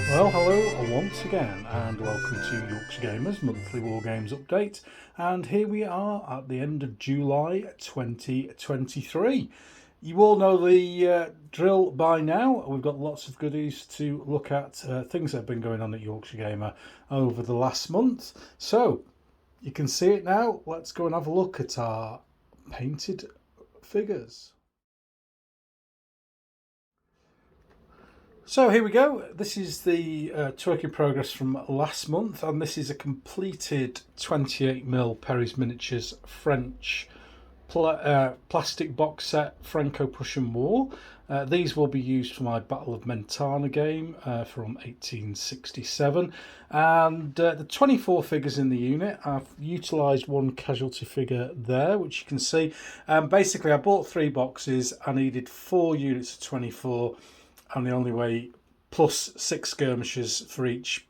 Well, hello once again, and welcome to Yorkshire Gamer's monthly Wargames update. And here we are at the end of July 2023. You all know the drill by now. We've got lots of goodies to look at, things that have been going on at Yorkshire Gamer over the last month. So, you can see it now. Let's go and have a look at our painted figures. So here we go. This is the work in progress from last month, and this is a completed 28mm Perry's Miniatures French plastic box set Franco-Prussian War. These will be used for my Battle of Mentana game from 1867, and the 24 figures in the unit. I've utilised one casualty figure there, which you can see. Basically, I bought 3 boxes. I needed 4 units of 24, and the only way, plus 6 skirmishers for each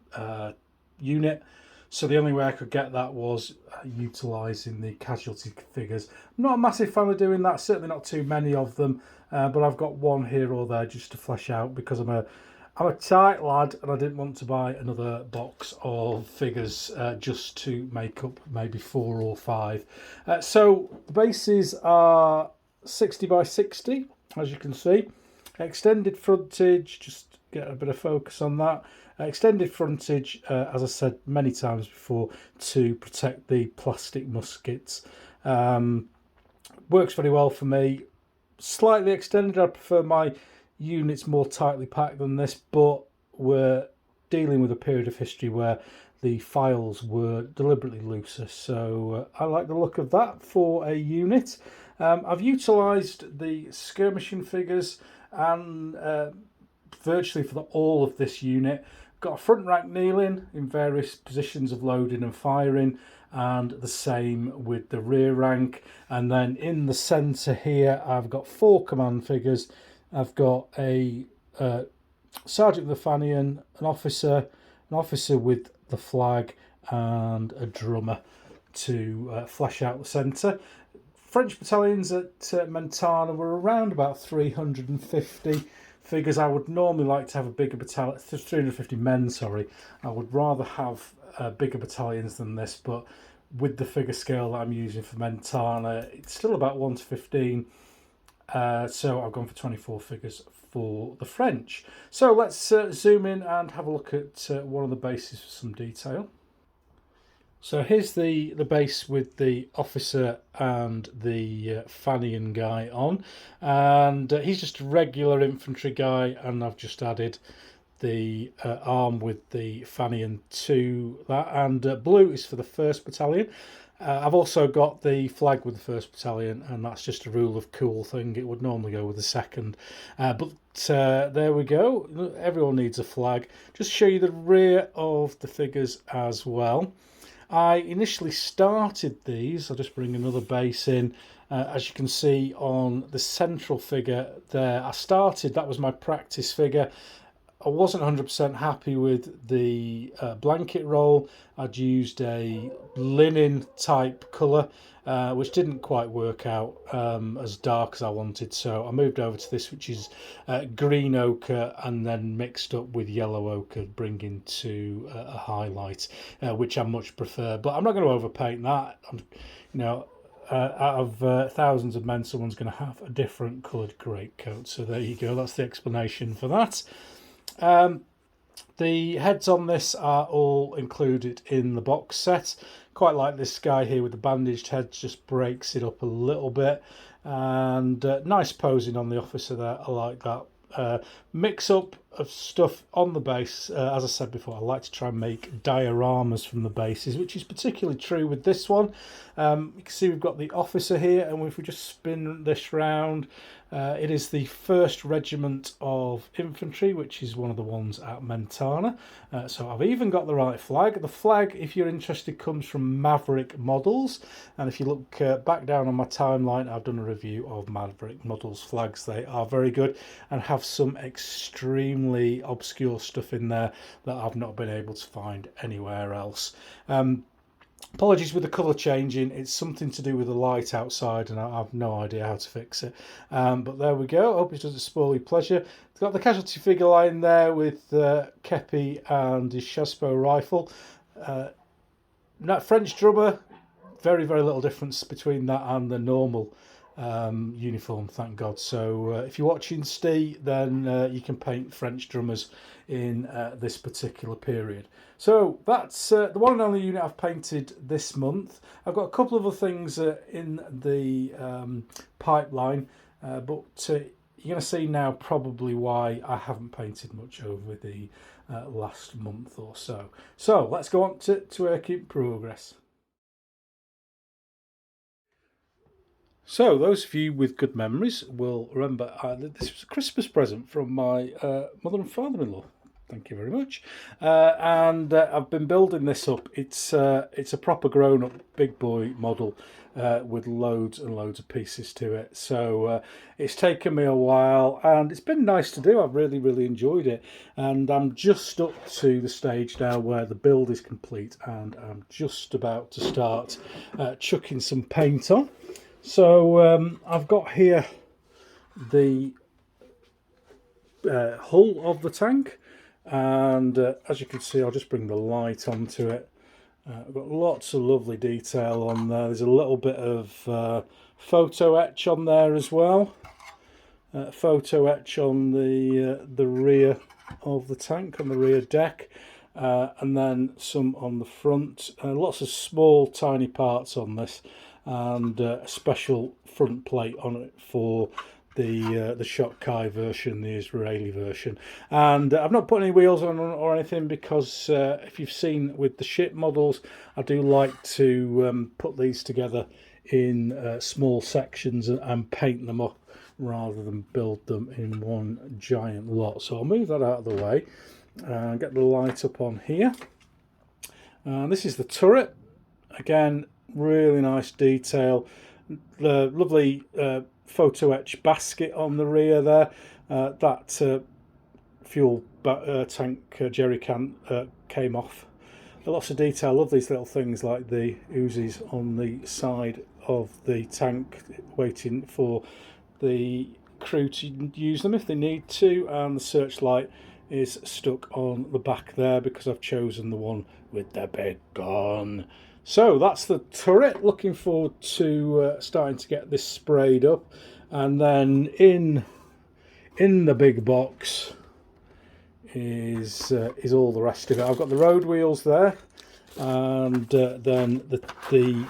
unit. So the only way I could get that was utilising the casualty figures. I'm not a massive fan of doing that, certainly not too many of them, but I've got one here or there just to flesh out because I'm a tight lad and I didn't want to buy another box of figures just to make up maybe 4 or 5. So the bases are 60 by 60, as you can see. Extended frontage, just get a bit of focus on that. Extended frontage, as I said many times before, to protect the plastic muskets. Works very well for me. Slightly extended, I prefer my units more tightly packed than this, but we're dealing with a period of history where the files were deliberately looser. So I like the look of that for a unit. I've utilised the skirmishing figures and virtually for all of this unit. Got a front rank kneeling in various positions of loading and firing, and the same with the rear rank. And then in the centre here I've got 4 command figures. I've got a sergeant with the Fanion, an officer with the flag, and a drummer to flesh out the centre. French battalions at Mentana were around about 350 figures. I would normally like to have a bigger battalion, 350 men, sorry. I would rather have bigger battalions than this, but with the figure scale that I'm using for Mentana, it's still about 1 to 15. So I've gone for 24 figures for the French. So let's zoom in and have a look at one of the bases for some detail. So here's the base with the officer and the Fanion guy on, and he's just a regular infantry guy, and I've just added the arm with the Fanion to that, and blue is for the 1st Battalion. I've also got the flag with the 1st Battalion, and that's just a rule of cool thing. It would normally go with the 2nd, but there we go. Everyone needs a flag. Just show you the rear of the figures as well. I initially started these, I'll just bring another base in, as you can see on the central figure there. That was my practice figure. I wasn't 100% happy with the blanket roll. I'd used a linen type colour, which didn't quite work out as dark as I wanted. So I moved over to this, which is green ochre and then mixed up with yellow ochre, bringing to a highlight, which I much prefer. But I'm not going to overpaint that. Out of thousands of men, someone's going to have a different coloured greatcoat. So there you go. That's the explanation for that. The heads on this are all included in the box set. Quite like this guy here with the bandaged head, just breaks it up a little bit. And nice posing on the officer there, I like that. Mix up of stuff on the base. As I said before, I like to try and make dioramas from the bases, which is particularly true with this one. You can see we've got the officer here, and if we just spin this round, it is the 1st Regiment of Infantry, which is one of the ones at Mentana. So I've even got the right flag. The flag, if you're interested, comes from Maverick Models. And if you look back down on my timeline, I've done a review of Maverick Models flags. They are very good and have some extremely obscure stuff in there that I've not been able to find anywhere else. Apologies with the colour changing, it's something to do with the light outside and I have no idea how to fix it. But there we go, hope it doesn't spoil your pleasure. It's got the casualty figure line there with Kepi and his Shaspo rifle. That French drummer, very, very little difference between that and the normal uniform, thank God. So if you're watching Sithee, then you can paint French drummers in this particular period. So that's the one and only unit I've painted this month. I've got a couple of other things in the pipeline, but you're going to see now probably why I haven't painted much over the last month or so. So let's go on to work in progress. So those of you with good memories will remember this was a Christmas present from my mother and father-in-law. Thank you very much. And I've been building this up. It's a proper grown-up big boy model with loads and loads of pieces to it. So it's taken me a while and it's been nice to do. I've really, really enjoyed it. And I'm just up to the stage now where the build is complete and I'm just about to start chucking some paint on. So I've got here the hull of the tank, and as you can see, I'll just bring the light onto it. I've got lots of lovely detail on there. There's a little bit of photo etch on there as well. Photo etch on the rear of the tank, on the rear deck, and then some on the front. Lots of small, tiny parts on this. And a special front plate on it for the Shoutout version, the Israeli version. And I've not put any wheels on or anything because if you've seen with the ship models, I do like to put these together in small sections and paint them up rather than build them in one giant lot. So I'll move that out of the way and get the light up on here. This is the turret. Again, really nice detail. The lovely photo etch basket on the rear there. That fuel tank jerry can came off. Lots of detail. Love these little things like the Uzis on the side of the tank waiting for the crew to use them if they need to, and the searchlight is stuck on the back there because I've chosen the one with the big gun. So that's the turret. Looking forward to starting to get this sprayed up, and then in the big box is all the rest of it. I've got the road wheels there, and then the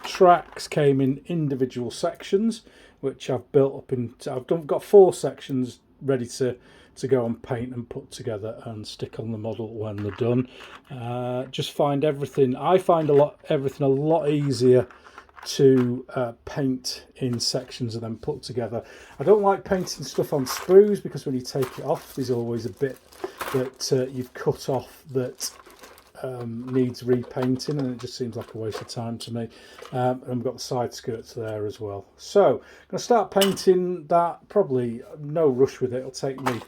tracks came in individual sections, which I've built up into. Got 4 sections ready to go and paint and put together and stick on the model when they're done. Just find everything. I find everything a lot easier to paint in sections and then put together. I don't like painting stuff on sprues because when you take it off, there's always a bit that you've cut off that needs repainting, and it just seems like a waste of time to me. And we've got the side skirts there as well. So I'm going to start painting that. Probably no rush with it. It'll take me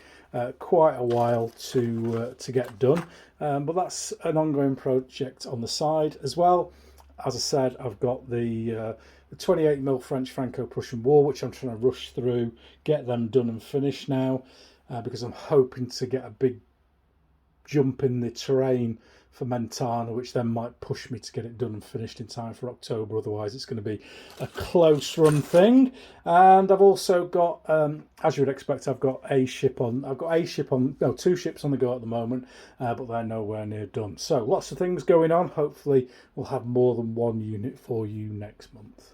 quite a while to get done, but that's an ongoing project on the side as well. As I said, I've got the 28mm French Franco-Prussian War, which I'm trying to rush through, get them done and finished now, because I'm hoping to get a big jump in the terrain for Mentana, which then might push me to get it done and finished in time for October. Otherwise, it's going to be a close run thing. And I've also got, as you would expect, I've got two ships on the go at the moment, but they're nowhere near done. So lots of things going on. Hopefully, we'll have more than one unit for you next month.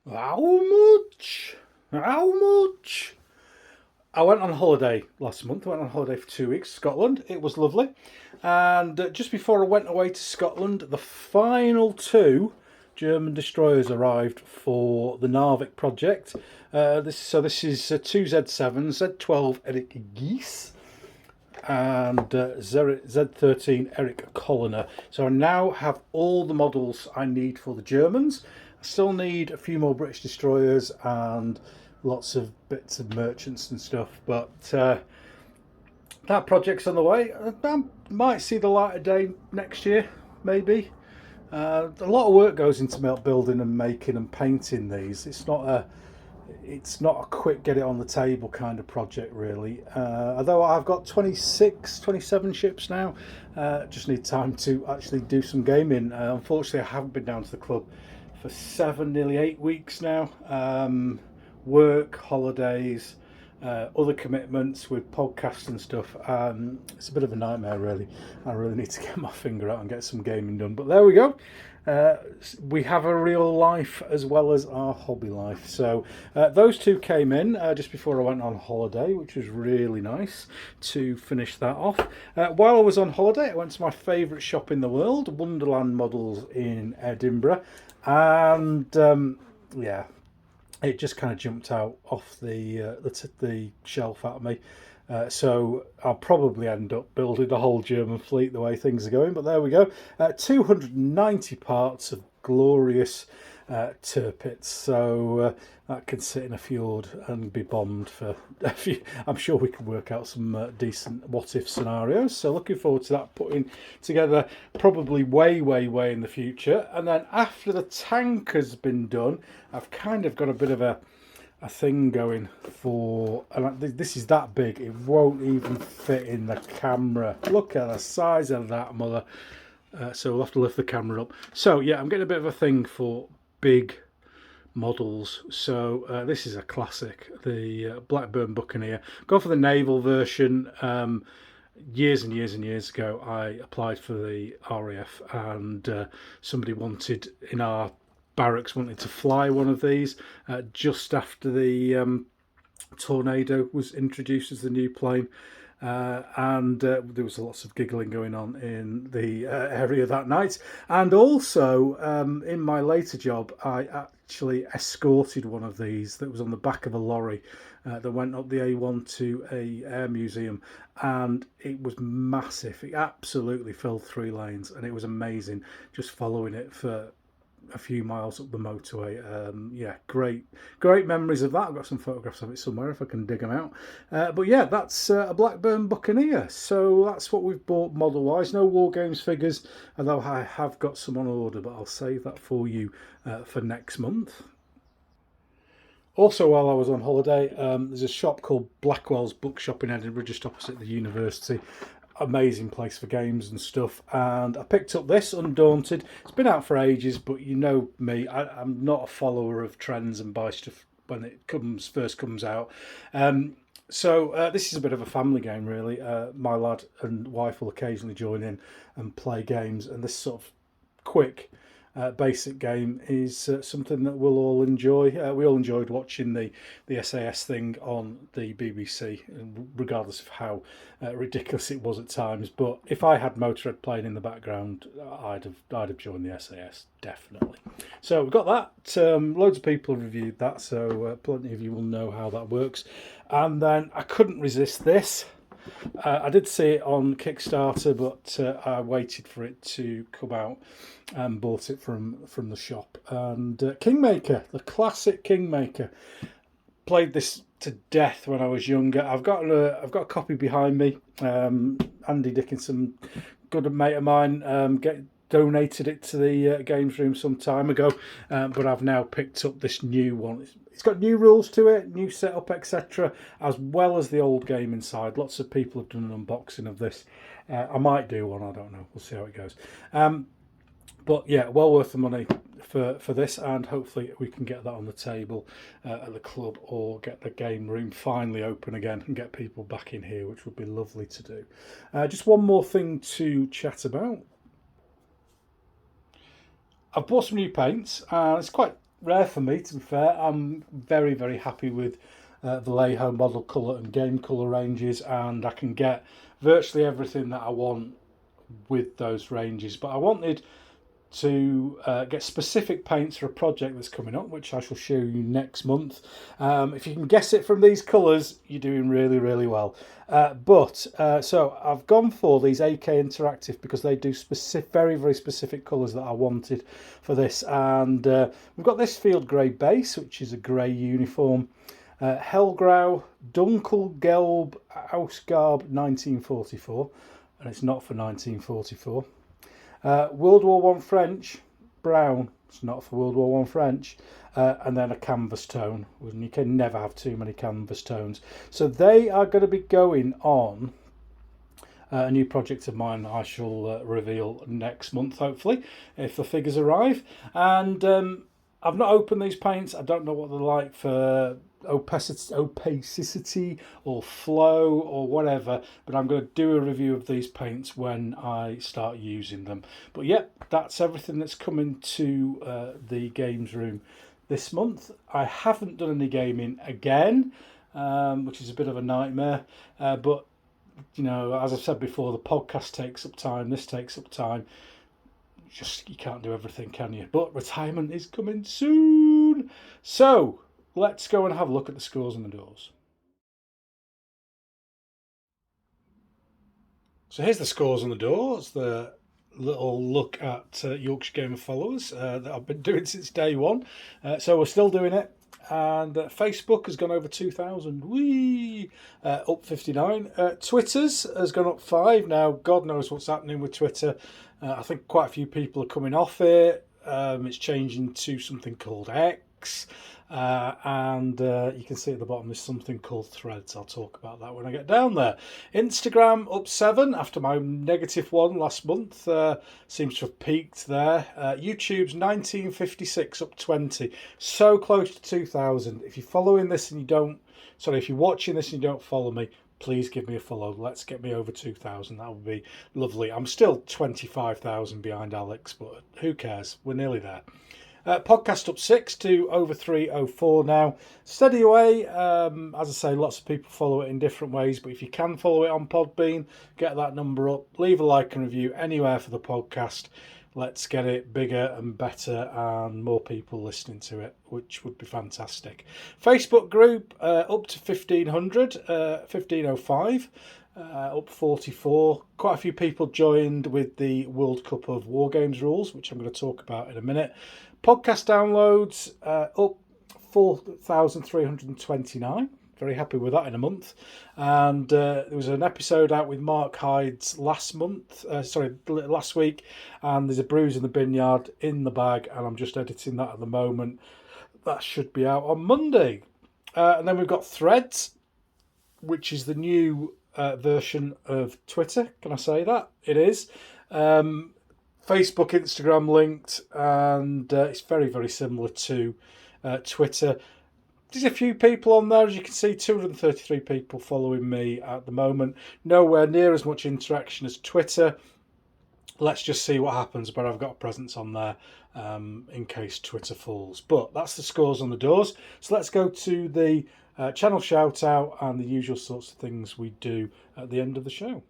How much? How much? I went on holiday last month. I went on holiday for 2 weeks, Scotland. It was lovely. And just before I went away to Scotland, the final 2 German destroyers arrived for the Narvik project. This is 2 Z7s, Z12 Eric Gies, and Z13 Eric Colliner. So I now have all the models I need for the Germans. I still need a few more British destroyers and lots of bits of merchants and stuff, but that project's on the way. I might see the light of day next year, maybe. A lot of work goes into building and making and painting these. It's not a quick get it on the table kind of project, really. Although I've got 26, 27 ships now, just need time to actually do some gaming. Unfortunately, I haven't been down to the club for 7, nearly 8 weeks now. Work, holidays, other commitments with podcasts and stuff. It's a bit of a nightmare, really. I really need to get my finger out and get some gaming done. But there we go. We have a real life as well as our hobby life. So those two came in just before I went on holiday, which was really nice to finish that off. While I was on holiday, I went to my favourite shop in the world, Wonderland Models in Edinburgh. And yeah, it just kind of jumped out off the shelf at me. So I'll probably end up building a whole German fleet the way things are going. But there we go. 290 parts of glorious Tirpitz. So that can sit in a fjord and be bombed for a few. I'm sure we can work out some decent what-if scenarios. So looking forward to that putting together probably way in the future. And then after the tank has been done, I've kind of got a bit of a thing going for, and this is that big it won't even fit in the camera. Look at the size of that mother. So we'll have to lift the camera up. So yeah, I'm getting a bit of a thing for big models. So this is a classic, the Blackburn Buccaneer. Go for the naval version. Years and years ago I applied for the RAF, and somebody wanted in our barracks wanted to fly one of these just after the Tornado was introduced as the new plane, and there was lots of giggling going on in the area that night. And also in my later job, I actually escorted one of these that was on the back of a lorry that went up the A1 to a air museum, and it was massive. It absolutely filled 3 lanes, and it was amazing just following it for a few miles up the motorway. Yeah, great memories of that. I've got some photographs of it somewhere if I can dig them out. But yeah, that's a Blackburn Buccaneer. So that's what we've bought model wise. No Wargames figures, although I have got some on order, but I'll save that for you for next month. Also, while I was on holiday, there's a shop called Blackwell's Bookshop in Edinburgh, just opposite the university. Amazing place for games and stuff, and I picked up this Undaunted. It's been out for ages, but you know me, I'm not a follower of trends and buy stuff when it first comes out. So this is a bit of a family game, really. My lad and wife will occasionally join in and play games, and this sort of quick basic game is something that we'll all enjoy. We all enjoyed watching the SAS thing on the BBC, regardless of how ridiculous it was at times. But if I had Motorhead playing in the background, I'd have joined the SAS definitely. So we've got that. Loads of people have reviewed that, so plenty of you will know how that works. And then I couldn't resist this. I did see it on Kickstarter, but I waited for it to come out and bought it from the shop. And Kingmaker, the classic Kingmaker. Played this to death when I was younger. I've got a copy behind me. Andy Dickinson, good mate of mine, donated it to the games room some time ago, but I've now picked up this new one. It's got new rules to it, new setup, etc., as well as the old game inside. Lots of people have done an unboxing of this. I might do one, I don't know. We'll see how it goes. But yeah, well worth the money for this, and hopefully we can get that on the table at the club, or get the game room finally open again and get people back in here, which would be lovely to do. Just one more thing to chat about. I've bought some new paints. It's quite rare for me, to be fair. I'm very happy with Vallejo model colour and game colour ranges, and I can get virtually everything that I want with those ranges. But I wanted to get specific paints for a project that's coming up, which I shall show you next month. If you can guess it from these colours, you're doing really well. So I've gone for these AK Interactive because they do very specific colours that I wanted for this. And we've got this field grey base, which is a grey uniform. Helgrau, Dunkelgelb, Ausgabe 1944, and it's not for 1944. World War One French, brown, it's not for World War One French, and then a canvas tone. You can never have too many canvas tones. So they are going to be going on a new project of mine I shall reveal next month, hopefully, if the figures arrive. And I've not opened these paints. I don't know what they're like for opacity or flow or whatever, but I'm going to do a review of these paints when I start using them. But yeah, that's everything that's coming to the games room this month. I haven't done any gaming again, which is a bit of a nightmare, but you know, as I've said before, the podcast takes up time, this takes up time. Just, you can't do everything, can you? But retirement is coming soon. So let's go and have a look at the scores on the doors. So here's the scores on the doors. The little look at Yorkshire Gamer followers that I've been doing since day one. So we're still doing it. And Facebook has gone over 2,000. Whee! Up 59. Twitter's has gone up 5. Now, God knows what's happening with Twitter. I think quite a few people are coming off it. It's changing to something called X. And you can see at the bottom there's something called Threads. I'll talk about that when I get down there. Instagram up 7 after my -1 last month. Seems to have peaked there. YouTube's 1956 up 20. So close to 2,000. If you're following this and you don't, sorry, if you're watching this and you don't follow me, please give me a follow. Let's get me over 2,000. That would be lovely. I'm still 25,000 behind Alex, but who cares? We're nearly there. Podcast up 6 to over 304 now. Steady away. As I say, lots of people follow it in different ways, but if you can follow it on Podbean, get that number up. Leave a like and review anywhere for the podcast. Let's get it bigger and better and more people listening to it, which would be fantastic. Facebook group up to 1,500, 1,505. Up 44. Quite a few people joined with the World Cup of Wargames rules, which I'm going to talk about in a minute. Podcast downloads up 4,329. Very happy with that in a month. And there was an episode out with Mark Hydes last week, and there's a Brews in the Bin Yard in the bag, and I'm just editing that at the moment. That should be out on Monday. And then we've got Threads, which is the new version of Twitter. Can I say that? It is. Facebook, Instagram linked, and it's very, very similar to Twitter. There's a few people on there, as you can see, 233 people following me at the moment. Nowhere near as much interaction as Twitter. Let's just see what happens, but I've got a presence on there in case Twitter falls. But that's the scores on the doors. So let's go to the channel shout out and the usual sorts of things we do at the end of the show.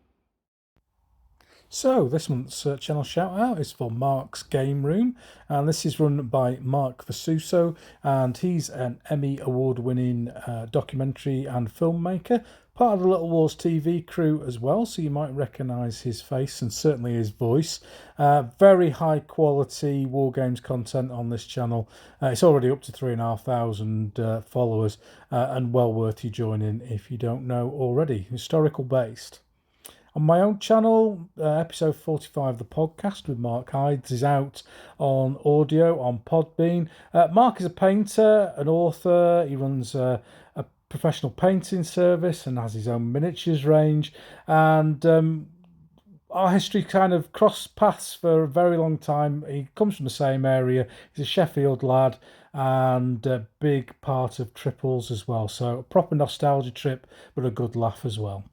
So this month's channel shout out is for Mark's Game Room, and this is run by Mark Vasuso, and he's an Emmy award winning documentary and filmmaker, part of the Little Wars TV crew as well, so you might recognise his face and certainly his voice. Very high quality Wargames content on this channel. It's already up to 3,500 followers, and well worth you joining if you don't know already. Historical based. On my own channel, episode 45 of the podcast with Mark Hydes is out on audio on Podbean. Mark is a painter, an author. He runs a professional painting service and has his own miniatures range. And our history kind of crossed paths for a very long time. He comes from the same area. He's a Sheffield lad and a big part of Triples as well. So a proper nostalgia trip, but a good laugh as well.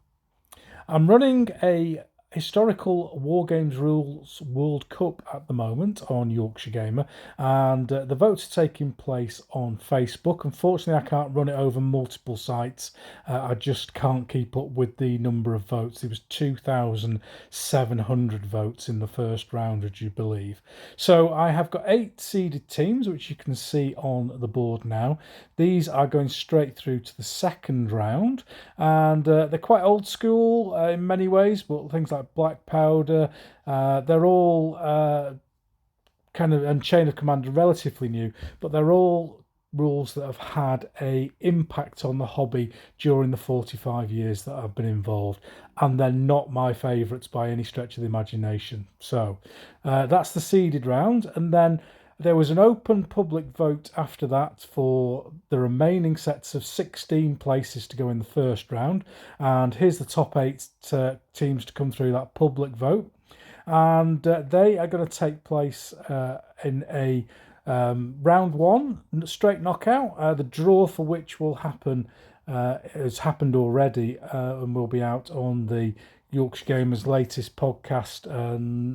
I'm running a historical Wargames Rules World Cup at the moment on Yorkshire Gamer, and the votes are taking place on Facebook. Unfortunately, I can't run it over multiple sites. I just can't keep up with the number of votes. There was 2,700 votes in the first round, would you believe? So I have got 8 seeded teams, which you can see on the board now. These are going straight through to the second round, and they're quite old school in many ways, but things like Black Powder, they're all kind of, and Chain of Command are relatively new, but they're all rules that have had a impact on the hobby during the 45 years that I've been involved, and they're not my favourites by any stretch of the imagination. So that's the seeded round, and then there was an open public vote after that for the remaining sets of 16 places to go in the first round. And here's the top 8 teams to come through that public vote. And they are going to take place in a round 1, straight knockout. The draw for which will happen has happened already and will be out on the Yorkshire Gamer's latest podcast,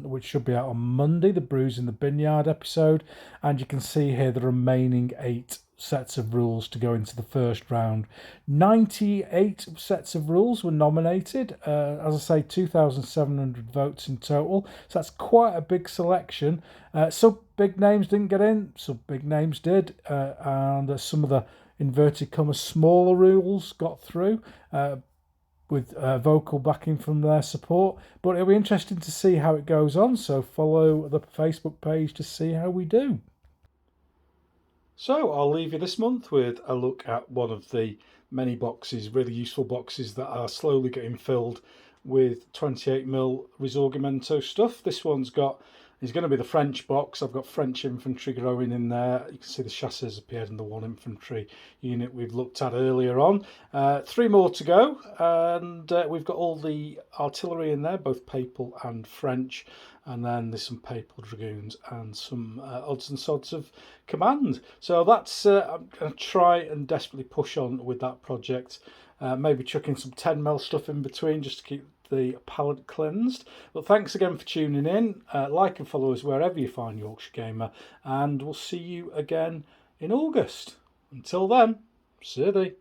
which should be out on Monday, the Brews in the Binyard episode. And you can see here the remaining 8 sets of rules to go into the first round. 98 sets of rules were nominated. As I say, 2,700 votes in total. So that's quite a big selection. Some big names didn't get in, some big names did. And some of the inverted commas smaller rules got through. With vocal backing from their support. But it'll be interesting to see how it goes on, so follow the Facebook page to see how we do. So I'll leave you this month with a look at one of the many boxes, really useful boxes that are slowly getting filled with 28mm Risorgimento stuff. This one's is going to be the French box. I've got French infantry growing in there. You can see the chassis has appeared in the 1 infantry unit we've looked at earlier on. 3 more to go, and we've got all the artillery in there, both Papal and French, and then there's some Papal dragoons and some odds and sods of command. So that's I'm going to try and desperately push on with that project. Maybe chucking some 10mm stuff in between just to keep the palette cleansed. But thanks again for tuning in. Like and follow us wherever you find Yorkshire Gamer, and we'll see you again in August. Until then, Sithee.